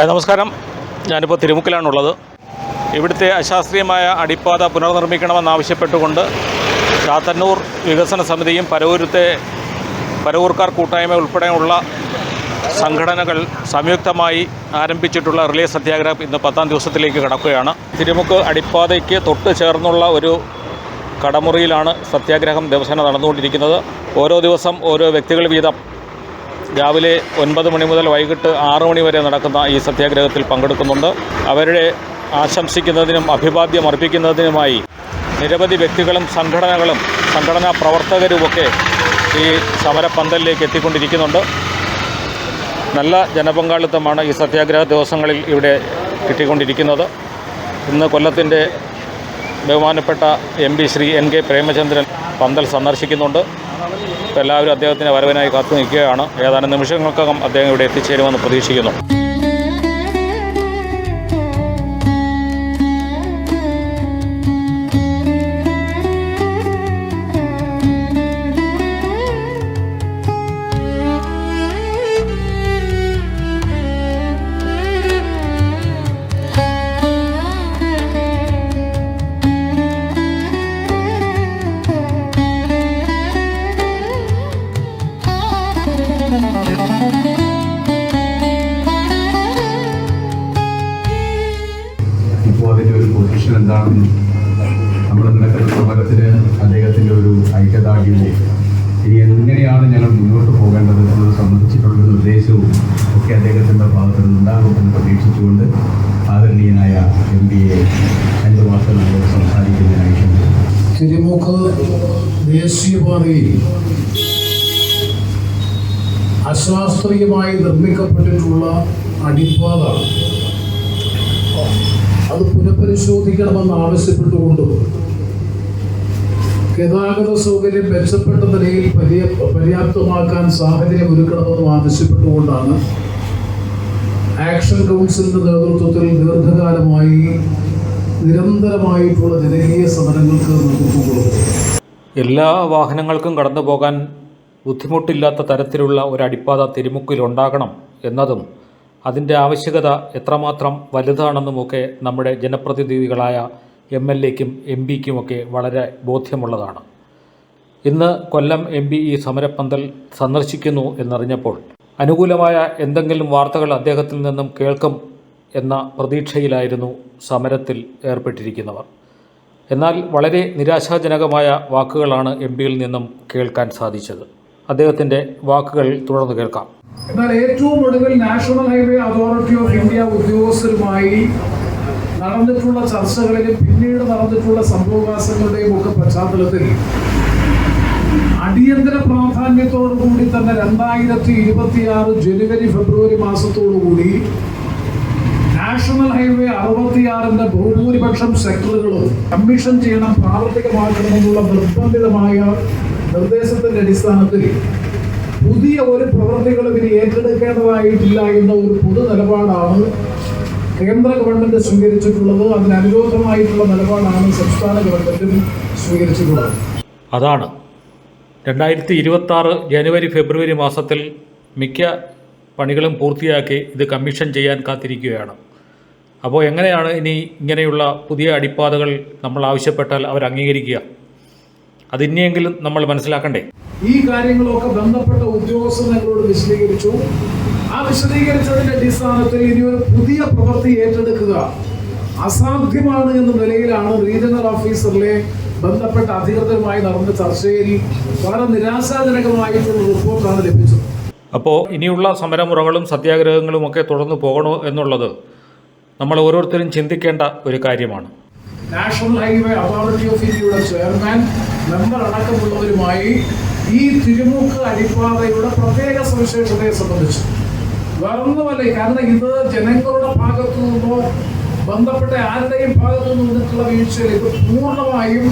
നമസ്കാരം. ഞാനിപ്പോൾ തിരുമുക്കിലാണുള്ളത്. ഇവിടുത്തെ അശാസ്ത്രീയമായ അടിപ്പാത പുനർനിർമ്മിക്കണമെന്നാവശ്യപ്പെട്ടുകൊണ്ട് ചാത്തന്നൂർ വികസന സമിതിയും പരവൂർക്കാർ കൂട്ടായ്മ ഉൾപ്പെടെയുള്ള സംഘടനകൾ സംയുക്തമായി ആരംഭിച്ചിട്ടുള്ള റിലേ സത്യാഗ്രഹം ഇന്ന് 10ാം ദിവസത്തിലേക്ക് കടക്കുകയാണ്. തിരുമുക്ക് അടിപ്പാതയ്ക്ക് തൊട്ട് ചേർന്നുള്ള ഒരു കടമുറിയിലാണ് സത്യാഗ്രഹം ദിവസേന നടന്നുകൊണ്ടിരിക്കുന്നത്. ഓരോ ദിവസം ഓരോ വ്യക്തികൾ വീതം രാവിലെ 9 മണി മുതൽ വൈകിട്ട് 6 മണി വരെ നടക്കുന്ന ഈ സത്യാഗ്രഹത്തിൽ പങ്കെടുക്കുന്നുണ്ട്. അവരുടെ ആശംസിക്കുന്നതിനും അഭിവാദ്യം അർപ്പിക്കുന്നതിനുമായി നിരവധി വ്യക്തികളും സംഘടനാ പ്രവർത്തകരുമൊക്കെ ഈ സമരപ്പന്തലിലേക്ക് എത്തിക്കൊണ്ടിരിക്കുന്നുണ്ട്. നല്ല ജനപങ്കാളിത്തമാണ് ഈ സത്യാഗ്രഹ ദിവസങ്ങളിൽ ഇവിടെ കിട്ടിക്കൊണ്ടിരിക്കുന്നത്. ഇന്ന് കൊല്ലത്തിൻ്റെ ബഹുമാനപ്പെട്ട MP ശ്രീ NK പ്രേമചന്ദ്രൻ പന്തൽ സന്ദർശിക്കുന്നുണ്ട്. എല്ലാവരും അദ്ദേഹത്തിൻ്റെ വരവിനായി കാത്തു നിൽക്കുകയാണ്. ഏതാനും നിമിഷങ്ങൾക്കകം അദ്ദേഹം ഇവിടെ എത്തിച്ചേരുമെന്ന് പ്രതീക്ഷിക്കുന്നു. ഇപ്പോൾ അതിൻ്റെ ഒരു പൊസിഷൻ എന്താണെന്നും നമ്മുടെ നടക്കുന്ന സമരത്തിന് അദ്ദേഹത്തിൻ്റെ ഒരു ഐക്യദാർഢ്യവും ഇനി എങ്ങനെയാണ് ഞങ്ങൾ മുന്നോട്ട് പോകേണ്ടത് എന്നത് സംബന്ധിച്ചിട്ടുള്ള നിർദ്ദേശവും ഒക്കെ അദ്ദേഹത്തിൻ്റെ ഭാഗത്ത് നിന്നുണ്ടാകുമെന്ന് പ്രതീക്ഷിച്ചുകൊണ്ട് ആദരണീയനായ MPയെ 5 വാക്കുകൾ നമ്മളോട് സംസാരിക്കുന്നതിനായി ക്ഷണിക്കുന്നു. തിരുമുക്ക് ദേശീയപാതയിൽ അശാസ്ത്രീയമായി നിർമ്മിക്കപ്പെട്ടിട്ടുള്ള അടിപ്പാത അത് പുനഃപരിശോധിക്കണമെന്ന് ആവശ്യപ്പെട്ടുകൊണ്ടും ഗതാഗത സൗകര്യം മെച്ചപ്പെട്ട നിലയിൽ പര്യാപ്തമാക്കാൻ സാഹചര്യം ഒരുക്കണമെന്നും ആവശ്യപ്പെട്ടുകൊണ്ടാണ് ആക്ഷൻ കൗൺസിലിൻ്റെ നേതൃത്വത്തിൽ ദീർഘകാലമായി നിരന്തരമായിട്ടുള്ള ജനകീയ സമരങ്ങൾക്ക് നേതൃത്വം കൊടുക്കും. എല്ലാ വാഹനങ്ങൾക്കും കടന്നു പോകാൻ ബുദ്ധിമുട്ടില്ലാത്ത തരത്തിലുള്ള ഒരു അടിപ്പാത തിരുമുക്കിലുണ്ടാകണം എന്നതും അതിൻ്റെ ആവശ്യകത എത്രമാത്രം വലുതാണെന്നുമൊക്കെ നമ്മുടെ ജനപ്രതിനിധികളായ MLAയ്ക്കും MPയ്ക്കുമൊക്കെ വളരെ ബോധ്യമുള്ളതാണ്. ഇന്ന് കൊല്ലം MP ഈ സമരപ്പന്തൽ സന്ദർശിക്കുന്നു എന്നറിഞ്ഞപ്പോൾ അനുകൂലമായ എന്തെങ്കിലും വാർത്തകൾ അദ്ദേഹത്തിൽ നിന്നും കേൾക്കും എന്ന പ്രതീക്ഷയിലായിരുന്നു സമരത്തിൽ ഏർപ്പെട്ടിരിക്കുന്നവർ. എന്നാൽ വളരെ നിരാശാജനകമായ വാക്കുകളാണ് MPയിൽ നിന്നും കേൾക്കാൻ സാധിച്ചത്. അദ്ദേഹത്തിൻ്റെ വാക്കുകൾ തുടർന്ന് കേൾക്കാം. എന്നാൽ ഏറ്റവും ഒടുവിൽ national highway authority of India ഉദ്യോഗസ്ഥരുമായി നടന്നിട്ടുള്ള ചർച്ചകളിലും പിന്നീട് നടന്നിട്ടുള്ള സംഭവവികാസങ്ങളുടെയും ഒക്കെ പശ്ചാത്തലത്തിൽ അടിയന്തര പ്രാധാന്യത്തോടു കൂടി തന്നെ 2026 ജനുവരി ഫെബ്രുവരി മാസത്തോടുകൂടി നാഷണൽ ഹൈവേ 66ന്റെ ബഹുഭൂരിപക്ഷം സെക്ടറുകളും കമ്മീഷൻ ചെയ്യണം, പ്രാവർത്തികമാക്കണമെന്നുള്ള നിർബന്ധിതമായ നിർദ്ദേശത്തിന്റെ അടിസ്ഥാനത്തിൽ പുതിയ ഒരു പ്രവൃത്തികളും ഇനി ഏറ്റെടുക്കേണ്ടതായിട്ടില്ല എന്ന ഒരു പൊതു നിലപാടാണ് കേന്ദ്ര ഗവൺമെന്റ് സ്വീകരിച്ചിട്ടുള്ളത്. അതിനനുരോധമായിട്ടുള്ള നിലപാടാണ് സംസ്ഥാന ഗവൺമെന്റും സ്വീകരിച്ചിട്ടുള്ളത്. അതാണ് 2026 ജനുവരി ഫെബ്രുവരി മാസത്തിൽ മിക്ക പണികളും പൂർത്തിയാക്കി ഇത് കമ്മീഷൻ ചെയ്യാൻ കാത്തിരിക്കുകയാണ്. അപ്പോൾ എങ്ങനെയാണ് ഇനി ഇങ്ങനെയുള്ള പുതിയ അടിപ്പാതകൾ നമ്മൾ ആവശ്യപ്പെട്ടാൽ അവർ അംഗീകരിക്കുക? അതിനിയെങ്കിലും നമ്മൾ മനസ്സിലാക്കണ്ടേ? ഈ കാര്യങ്ങളൊക്കെ ബന്ധപ്പെട്ട ഉദ്യോഗസ്ഥർ ഞങ്ങളോട് വിശദീകരിച്ചു. ആ വിശദീകരിച്ചതിന്റെ അടിസ്ഥാനത്തിൽ ഇനി ഒരു പുതിയ പ്രവൃത്തി ഏറ്റെടുക്കുക അസാധ്യമാണ് എന്ന നിലയിലാണ് റീജിയണൽ ഓഫീസറിലെ ബന്ധപ്പെട്ട അധികൃതരുമായി നടന്ന ചർച്ചയിൽ വളരെ നിരാശാജനകമായിട്ടുള്ള റിപ്പോർട്ടാണ് ലഭിച്ചത്. അപ്പോൾ ഇനിയുള്ള സമരമുറകളും സത്യാഗ്രഹങ്ങളും ഒക്കെ തുടർന്ന് പോകണോ എന്നുള്ളത് നമ്മൾ ഓരോരുത്തരും ചിന്തിക്കേണ്ട ഒരു കാര്യമാണ്. നാഷണൽ ഹൈവേ അതോറിറ്റി ഓഫ് ഇന്ത്യയുടെ ചെയർമാൻ, മെമ്പർ അടക്കമുള്ളവരുമായി ഈ തിരുമുക്ക് അടിപ്പാതയുടെ പ്രത്യേക സവിശേഷതയെ സംബന്ധിച്ച് വേറൊന്നുമല്ല. കാരണം ഇത് ജനങ്ങളുടെ ഭാഗത്തു നിന്നോ ബന്ധപ്പെട്ട ആരുടെയും ഭാഗത്തു നിന്നിട്ടുള്ള വീഴ്ചയിൽ ഇത് പൂർണ്ണമായും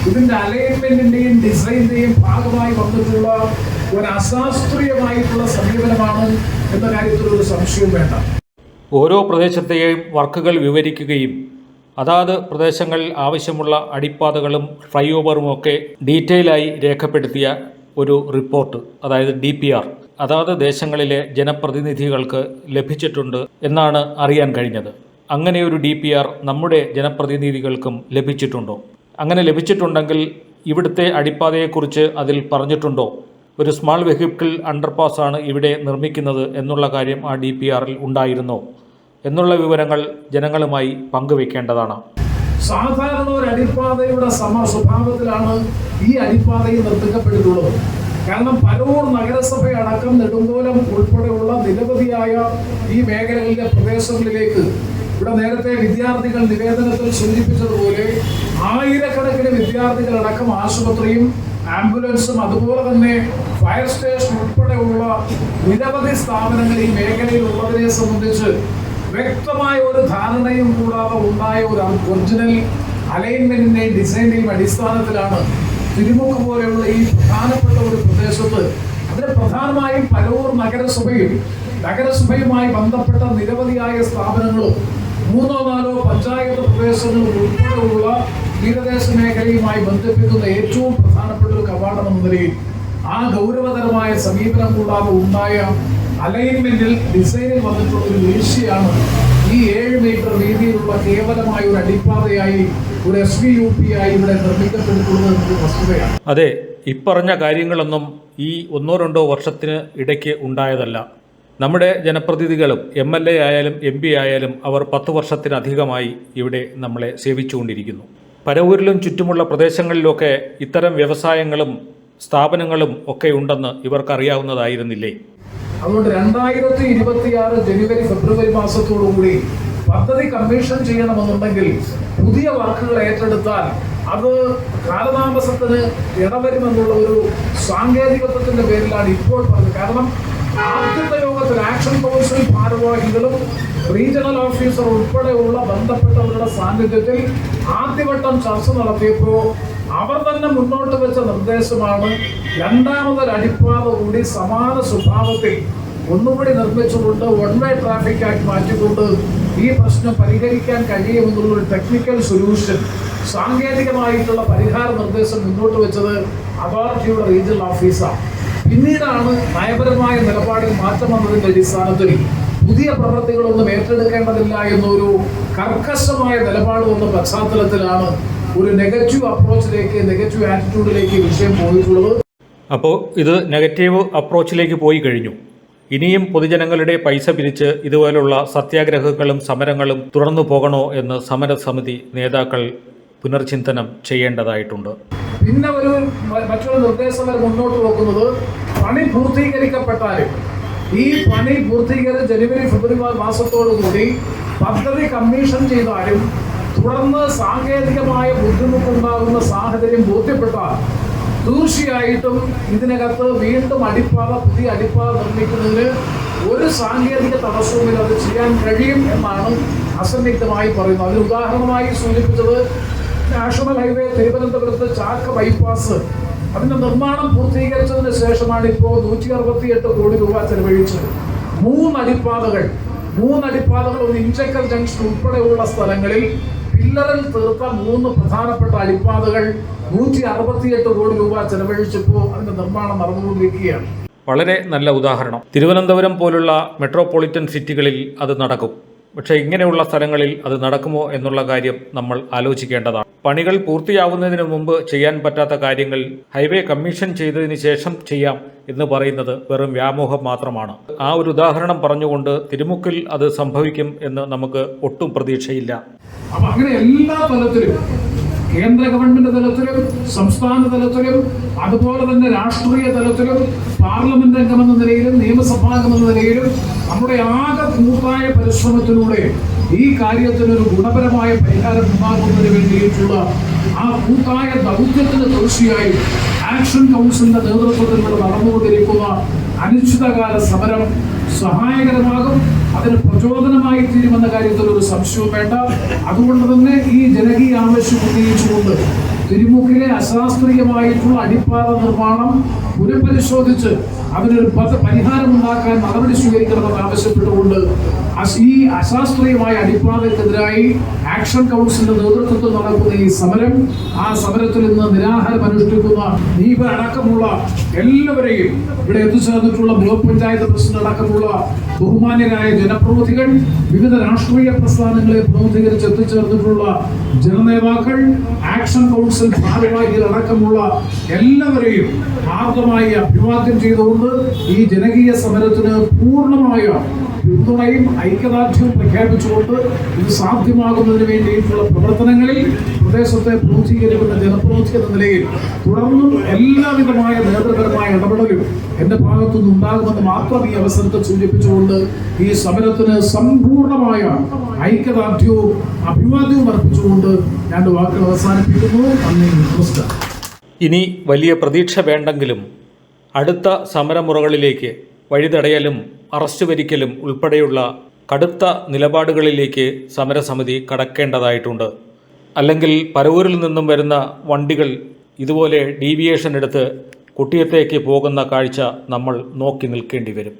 ഇതിൻ്റെ അലൈൻമെന്റിന്റെയും ഡിസൈനിന്റെയും ഭാഗമായി വന്നിട്ടുള്ള ഒരു അശാസ്ത്രീയമായിട്ടുള്ള സമീപനമാണ് എന്ന കാര്യത്തിൽ ഒരു സംശയവും വേണ്ട. ഓരോ പ്രദേശത്തെയും വർക്കുകൾ വിവരിക്കുകയും അതാത് പ്രദേശങ്ങളിൽ ആവശ്യമുള്ള അടിപ്പാതകളും ഫ്ലൈ ഓവറുമൊക്കെ ഡീറ്റെയിലായി രേഖപ്പെടുത്തിയ ഒരു റിപ്പോർട്ട്, അതായത് DPR, അതാത് ദേശങ്ങളിലെ ജനപ്രതിനിധികൾക്ക് ലഭിച്ചിട്ടുണ്ട് എന്നാണ് അറിയാൻ കഴിഞ്ഞത്. അങ്ങനെയൊരു DPR നമ്മുടെ ജനപ്രതിനിധികൾക്കും ലഭിച്ചിട്ടുണ്ടോ? അങ്ങനെ ലഭിച്ചിട്ടുണ്ടെങ്കിൽ ഇവിടുത്തെ അടിപ്പാതയെക്കുറിച്ച് അതിൽ പറഞ്ഞിട്ടുണ്ടോ? ഒരു സ്മാൾ വെഹിക്കിൾ അണ്ടർപാസാണ് ഇവിടെ നിർമ്മിക്കുന്നത് എന്നുള്ള കാര്യം ആ DPRൽ ഉണ്ടായിരുന്നോ എന്നുള്ള വിവരങ്ങൾ ജനങ്ങളുമായി പങ്കുവെക്കേണ്ടതാണ്. സാധാരണ ഒരു അടിപ്പാതയുടെ സ്വഭാവത്തിലാണ് ഈ അടിപ്പാതയിൽ നിർമ്മിക്കപ്പെട്ടിട്ടുള്ളത്. കാരണം പരവൂർ നഗരസഭയടക്കം നെടുങ്കോലം ഉൾപ്പെടെയുള്ള നിരവധിയായ ഈ മേഖലകളിലെ പ്രദേശങ്ങളിലേക്ക് ഇവിടെ നേരത്തെ വിദ്യാർത്ഥികൾ നിവേദനത്തിൽ സൂചിപ്പിച്ചതുപോലെ ആയിരക്കണക്കിന് വിദ്യാർത്ഥികളടക്കം ആശുപത്രിയും ആംബുലൻസും അതുപോലെ തന്നെ ഫയർ സ്റ്റേഷൻ ഉൾപ്പെടെയുള്ള നിരവധി സ്ഥാപനങ്ങൾ ഈ മേഖലയിൽ ഉള്ളതിനെ സംബന്ധിച്ച് വ്യക്തമായ ഒരു ധാരണയും കൂടാതെ ഉണ്ടായ ഒരു ഒറിജിനൽ അലൈൻമെന്റിന്റെയും ഡിസൈനിന്റെയും അടിസ്ഥാനത്തിലാണ് തിരുമുക്ക് പോലെയുള്ള ഈ പ്രധാനപ്പെട്ട ഒരു പ്രദേശത്ത് അതിന് പ്രധാനമായും പരവൂർ നഗരസഭയുമായി ബന്ധപ്പെട്ട നിരവധിയായ സ്ഥാപനങ്ങളും 3-4 പഞ്ചായത്ത് പ്രദേശങ്ങളും ഉൾപ്പെടെയുള്ള തീരദേശ മേഖലയുമായി ബന്ധിപ്പിക്കുന്ന ഏറ്റവും പ്രധാനപ്പെട്ട ഒരു കവാടം എന്ന നിലയിൽ ആ ഗൗരവതരമായ സമീപനം കൂടാതെ ഉണ്ടായ അലൈൻമെന്റിൽ ഡിസൈനിൽ വന്നിട്ടുള്ള ഒരു വീഴ്ചയാണ് ഈ 7 മീറ്റർ വീതിയിലുള്ള കേവലമായ ഒരു അടിപ്പാതയായി ഒരു SVUP ആയി ഇവിടെ നിർമ്മിക്കപ്പെട്ടിട്ടുള്ളത് എന്നൊരു വസ്തുതയാണ്. അതെ, ഇപ്പറഞ്ഞ കാര്യങ്ങളൊന്നും ഈ 1-2 വർഷത്തിന് ഇടയ്ക്ക് ഉണ്ടായതല്ല. നമ്മുടെ ജനപ്രതിനിധികളും MLA ആയാലും MP ആയാലും അവർ 10 വർഷത്തിലധികമായി ഇവിടെ നമ്മളെ സേവിച്ചുകൊണ്ടിരിക്കുന്നു. പരവൂരിലും ചുറ്റുമുള്ള പ്രദേശങ്ങളിലൊക്കെ ഇത്തരം വ്യവസായങ്ങളും സ്ഥാപനങ്ങളും ഒക്കെ ഉണ്ടെന്ന് ഇവർക്കറിയാവുന്നതായിരുന്നില്ലേ? അതുകൊണ്ട് 2026 ജനുവരി ഫെബ്രുവരി മാസത്തോടുകൂടി പദ്ധതി കമ്മീഷൻ ചെയ്യണമെന്നുണ്ടെങ്കിൽ പുതിയ വർക്കുകൾ ഏറ്റെടുത്താൽ അത് കാലതാമസത്തിന് ഇടവരുമെന്നുള്ള ഒരു സാങ്കേതികത്വത്തിന്റെ പേരിലാണ് ഇപ്പോൾ പറഞ്ഞത്. കാരണം ആദ്യത്തെ യോഗത്തിൽ ആക്ഷൻ കൗൺസിൽ ഭാരവാഹികളും റീജിയണൽ ഓഫീസർ ഉൾപ്പെടെയുള്ള ബന്ധപ്പെട്ടവരുടെ സാന്നിധ്യത്തിൽ ആദ്യവട്ടം ചർച്ച നടത്തിയപ്പോൾ അവർ തന്നെ മുന്നോട്ട് വെച്ച നിർദ്ദേശമാണ് രണ്ടാമതൊരു അടിപ്പാത കൂടി സമാന സ്വഭാവത്തിൽ ഒന്നുകൂടി നിർമ്മിച്ചുകൊണ്ട് വൺ വേ ട്രാഫിക് ആക്കി മാറ്റിക്കൊണ്ട് ഈ പ്രശ്നം പരിഹരിക്കാൻ കഴിയുമെന്നുള്ള ഒരു ടെക്നിക്കൽ സൊല്യൂഷൻ, സാങ്കേതികമായിട്ടുള്ള പരിഹാര നിർദ്ദേശം മുന്നോട്ട് വെച്ചത് അതോറിറ്റിയുടെ റീജിയണൽ ഓഫീസറാണ്. പിന്നീടാണ് നയപരമായ നിലപാടിൽ മാറ്റം വന്നതിന്റെ അടിസ്ഥാനത്തിൽ പുതിയ പ്രവൃത്തികളൊന്നും ഏറ്റെടുക്കേണ്ടതില്ല എന്നൊരു കർക്കശമായ നിലപാട് വന്ന പശ്ചാത്തലത്തിലാണ് ഒരു നെഗറ്റീവ് ആറ്റിറ്റ്യൂഡിലേക്ക് വിഷയം പോയിട്ടുള്ളത്. അപ്പോൾ ഇത് നെഗറ്റീവ് അപ്രോച്ചിലേക്ക് പോയി കഴിഞ്ഞു. ഇനിയും പൊതുജനങ്ങളുടെ പൈസ പിരിച്ച് ഇതുപോലുള്ള സത്യാഗ്രഹങ്ങളും സമരങ്ങളും തുടർന്നു പോകണോ എന്ന് സമരസമിതി നേതാക്കൾ പുനർചിന്തനം ചെയ്യേണ്ടതായിട്ടുണ്ട്. പിന്നെ മറ്റൊരു നിർദ്ദേശം അവർ മുന്നോട്ട് വെക്കുന്നത് പണി പൂർത്തീകരിക്കപ്പെട്ടാലും ഈ പണി പൂർത്തീകരിച്ച് ജനുവരി ഫെബ്രുവരി മാസത്തോടുകൂടി പദ്ധതി കമ്മീഷൻ ചെയ്താലും തുടർന്ന് സാങ്കേതികമായ ബുദ്ധിമുട്ടുണ്ടാകുന്ന സാഹചര്യം ബോധ്യപ്പെട്ടാൽ തീർച്ചയായിട്ടും ഇതിനകത്ത് വീണ്ടും പുതിയ അടിപ്പാത നിർമ്മിക്കുന്നതിന് ഒരു സാങ്കേതിക തടസ്സവുമില്ല, അത് ചെയ്യാൻ കഴിയും എന്നാണ് അസന്നിഗ്ധമായി പറയുന്നത്. അതിന് ഉദാഹരണമായി സൂചിപ്പിച്ചത് നാഷണൽ ഹൈവേ തിരുവനന്തപുരത്ത് ചാക്ക ബൈപ്പാസ്, അതിന്റെ നിർമ്മാണം പൂർത്തീകരിച്ചതിന് ശേഷമാണ് ഇപ്പോൾ 168 കോടി രൂപ ചെലവഴിച്ചത്. 3 അടിപ്പാതകൾ ഒന്ന് ഇഞ്ചക്കൽ ജംഗ്ഷൻ ഉൾപ്പെടെയുള്ള സ്ഥലങ്ങളിൽ പില്ലറിൽ തീർത്ത 3 പ്രധാനപ്പെട്ട അടിപ്പാതകൾ 168 കോടി രൂപ ചെലവഴിച്ചപ്പോൾ അതിന്റെ നിർമ്മാണം നടന്നുകൊണ്ടിരിക്കുകയാണ്. വളരെ നല്ല ഉദാഹരണം. തിരുവനന്തപുരം പോലുള്ള മെട്രോപൊളിറ്റൻ സിറ്റികളിൽ അത് നടക്കും. പക്ഷേ ഇങ്ങനെയുള്ള സ്ഥലങ്ങളിൽ അത് നടക്കുമോ എന്നുള്ള കാര്യം നമ്മൾ ആലോചിക്കേണ്ടതാണ്. പണികൾ പൂർത്തിയാവുന്നതിന് മുമ്പ് ചെയ്യാൻ പറ്റാത്ത കാര്യങ്ങൾ ഹൈവേ കമ്മീഷൻ ചെയ്തതിന് ശേഷം ചെയ്യാം എന്ന് പറയുന്നത് വെറും വ്യാമോഹം മാത്രമാണ്. ആ ഒരു ഉദാഹരണം പറഞ്ഞുകൊണ്ട് തിരുമുക്കിൽ അത് സംഭവിക്കും എന്ന് നമുക്ക് ഒട്ടും പ്രതീക്ഷയില്ല. അപ്പൊ അങ്ങനെ എല്ലാ തലത്തിലും, കേന്ദ്ര ഗവൺമെന്റ് തലത്തിലും സംസ്ഥാന തലത്തിലും അതുപോലെ തന്നെ രാഷ്ട്രീയ തലത്തിലും പാർലമെന്റ് അംഗമെന്ന നിലയിലും നിയമസഭാംഗമെന്ന നിലയിലും നമ്മുടെ ആകെ കൂട്ടായ പരിശ്രമത്തിലൂടെ ഈ കാര്യത്തിനൊരു ഗുണപരമായ പരിഹാരം ഉണ്ടാകുന്നതിന് വേണ്ടിയിട്ടുള്ള ആ കൂട്ടായ ദൗത്യത്തിന് തീർച്ചയായും ആക്ഷൻ കൗൺസിലിന്റെ നേതൃത്വത്തിലൂടെ നടന്നുകൊണ്ടിരിക്കുന്ന അനിശ്ചിതകാല സമരം സഹായകരമാകും, അതിന് പ്രചോദനമായി തീരുമെന്ന കാര്യത്തിൽ ഒരു സംശയവും വേണ്ട. അതുകൊണ്ട് തന്നെ ഈ ജനകീയ ആവശ്യം ഉന്നയിച്ചുകൊണ്ട് തിരുമുക്കിലെ അശാസ്ത്രീയമായിട്ടുള്ള അടിപ്പാത നിർമ്മാണം പുനഃപരിശോധിച്ച് അതിനൊരു പരിഹാരമുണ്ടാക്കാൻ നടപടി സ്വീകരിക്കണമെന്ന് ആവശ്യപ്പെട്ടുകൊണ്ട് ഈ അശാസ്ത്രീയമായ അടിപ്പാതയ്ക്കെതിരായി ആക്ഷൻ കൗൺസിലിന്റെ നേതൃത്വത്തിൽ നടക്കുന്ന ഈ സമരം, ആ സമരത്തിൽ നിന്ന് നിരാഹാരം അനുഷ്ഠിക്കുന്ന ദീപ അടക്കമുള്ള എല്ലാവരെയും, ഇവിടെ എത്തിച്ചേർന്നിട്ടുള്ള ബ്ലോക്ക് പഞ്ചായത്ത് പ്രസിഡന്റ് അടക്കമുള്ള ബഹുമാന്യരായ ജനപ്രതിനിധികൾ, വിവിധ രാഷ്ട്രീയ പ്രസ്ഥാനങ്ങളെ പ്രതിനിധീകരിച്ച് എത്തിച്ചേർന്നിട്ടുള്ള ജനനേതാക്കൾ, ആക്ഷൻ കൗൺസിൽ ഭാരവാഹികൾ അടക്കമുള്ള എല്ലാവരെയും ആർദ്രമായി അഭിവാദ്യം ചെയ്തുകൊണ്ട് ഈ ജനകീയ സമരത്തിന് പൂർണ്ണമായ പിന്തുണയും ഐക്യദാർഢ്യവും പ്രഖ്യാപിച്ചുകൊണ്ട് ഇത് സാധ്യമാകുന്നതിന് വേണ്ടിയിട്ടുള്ള പ്രവർത്തനങ്ങളിൽ പ്രദേശത്തെ പ്രതിനിധീകരിക്കുന്ന ജനപ്രതിനിധി എന്ന നിലയിൽ തുടർന്നും എല്ലാവിധമായ നേതൃപരമായ ഇടപെടലും എന്റെ ഭാഗത്തുനിന്ന് ഉണ്ടാകുമെന്ന് മാത്രം ഈ അവസരത്തെ സൂചിപ്പിച്ചുകൊണ്ട് ഈ സമരത്തിന് സമ്പൂർണമായ ഐക്യദാർഢ്യവും അഭിവാദ്യവും അർപ്പിച്ചുകൊണ്ട് ഞാൻ വാക്കുകൾ അവസാനിപ്പിക്കുന്നു. നന്ദി, നമസ്കാരം. ഇനി വലിയ പ്രതീക്ഷ വേണ്ടെങ്കിലും അടുത്ത സമരമുറകളിലേക്ക് വഴിതടയലും അറസ്റ്റ് വരിക്കലും ഉൾപ്പെടെയുള്ള കടുത്ത നിലപാടുകളിലേക്ക് സമരസമിതി കടക്കേണ്ടതായിട്ടുണ്ട്. അല്ലെങ്കിൽ പരവൂരിൽ നിന്നും വരുന്ന വണ്ടികൾ ഇതുപോലെ ഡീവിയേഷൻ എടുത്ത് കുട്ടിയത്തേക്ക് പോകുന്ന കാഴ്ച നമ്മൾ നോക്കി നിൽക്കേണ്ടി വരും.